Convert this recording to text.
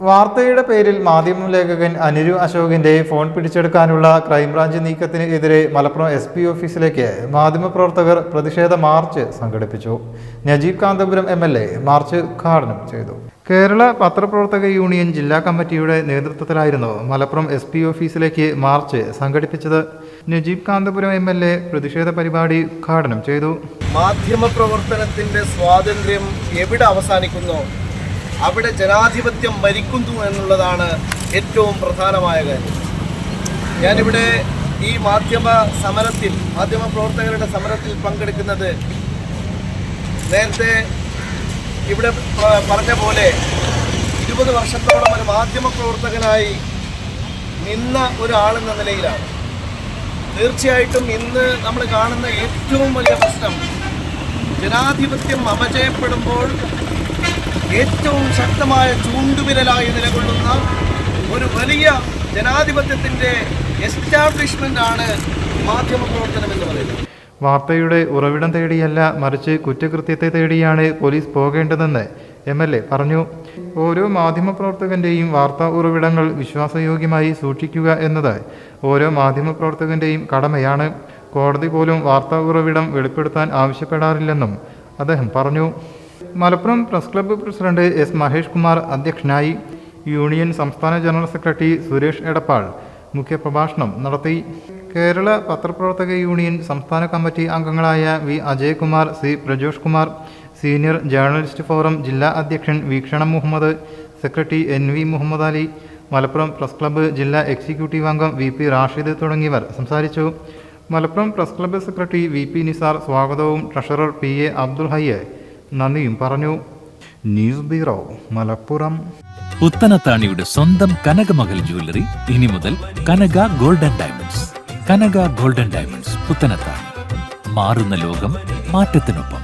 വാർത്തയുടെ പേരിൽ മാധ്യമലേഖകൻ അനുരു അശോകിന്റെ phone പിടിച്ചെടുക്കാനുള്ള crime branch നീക്കത്തിന് എതിരെ മലപ്പുറം SP ഓഫീസിലേക്ക് മാധ്യമപ്രവർത്തകർ പ്രതിഷേധ മാർച്ച് സംഘടിപ്പിച്ചു. നജീബ് കാന്തപുരം MLA മാർച്ച് ഉദ്ഘാടനം ചെയ്തു. കേരള പത്രപ്രവർത്തക യൂണിയൻ ജില്ലാ കമ്മിറ്റിയുടെ നേതൃത്വത്തിലായിരുന്നു മലപ്പുറം SP ഓഫീസിലേക്ക് മാർച്ച് സംഘടിപ്പിച്ചത്. നജീബ് കാന്തപുരം MLA പ്രതിഷേധ പരിപാടി ഉദ്ഘാടനം ചെയ്തു. മാധ്യമപ്രവർത്തനത്തിന്റെ സ്വാതന്ത്ര്യം എവിടെ അവസാനിക്കുന്നോ അവിടെ ജനാധിപത്യം മരിക്കുന്നു എന്നുള്ളതാണ് ഏറ്റവും പ്രധാനമായ കാര്യം. ഞാനിവിടെ ഈ മാധ്യമപ്രവർത്തകരുടെ സമരത്തിൽ പങ്കെടുക്കുന്നത് നേരത്തെ ഇവിടെ പറഞ്ഞ പോലെ 20 വർഷത്തോളം ഒരു മാധ്യമപ്രവർത്തകനായി നിന്ന ഒരാളെന്ന നിലയിലാണ്. തീർച്ചയായിട്ടും ഇന്ന് നമ്മൾ കാണുന്ന ഏറ്റവും വലിയ പ്രശ്നം ജനാധിപത്യം അപജയപ്പെടുമ്പോൾ ഏറ്റവും ശക്തമായ ചൂണ്ടുവിരലായി നിലകൊള്ളുന്ന ഒരു വലിയ ജനാധിപത്യത്തിൻ്റെ എസ്റ്റാബ്ലിഷ്മെൻ്റ് ആണ് മാധ്യമപ്രവർത്തനം എന്ന് പറയുന്നത്. വാർത്തയുടെ ഉറവിടം തേടിയല്ല, മറിച്ച് കുറ്റകൃത്യത്തെ തേടിയാണ് പോലീസ് പോകേണ്ടതെന്ന് MLA പറഞ്ഞു. ഓരോ മാധ്യമപ്രവർത്തകന്റെയും വാർത്താ ഉറവിടങ്ങൾ വിശ്വാസയോഗ്യമായി സൂക്ഷിക്കുക എന്നത് ഓരോ മാധ്യമപ്രവർത്തകന്റെയും കടമയാണ്. കോടതി പോലും വാർത്താ ഉറവിടം വെളിപ്പെടുത്താൻ ആവശ്യപ്പെടാറില്ലെന്നും അദ്ദേഹം പറഞ്ഞു. Malappuram press club president S. Mahesh Kumar അധ്യക്ഷനായി. യൂണിയൻ സംസ്ഥാന ജനറൽ സെക്രട്ടറി സുരേഷ് എടപ്പാൾ മുഖ്യപ്രഭാഷണം നടത്തി. കേരള പത്രപ്രവർത്തക യൂണിയൻ സംസ്ഥാന കമ്മിറ്റി അംഗങ്ങളായ V. Ajaykumar, C. Prajosh Kumar, senior journalist forum ജില്ലാ അധ്യക്ഷൻ Veekshanam Muhammad, secretary NV Muhammad Ali, Malappuram press club ജില്ലാ എക്സിക്യൂട്ടീവ് അംഗം VP റാഷിദ് തുടങ്ങിയവർ സംസാരിച്ചു. Malappuram press club secretary VP Nisar സ്വാഗതവും ട്രഷറർ PA അബ്ദുൽ ഹയ്യ നന്ദിയും പറഞ്ഞു. News bureau, Malappuram. പുത്തനത്താണിയുടെ സ്വന്തം കനകമകൽ ജ്വല്ലറി ഇനി മുതൽ കനക ഗോൾഡൻ ഡയമണ്ട്സ്. കനക ഗോൾഡൻ ഡയമണ്ട്സ്, പുത്തനത്താണി. മാറുന്ന ലോകം, മാറ്റത്തിനൊപ്പം.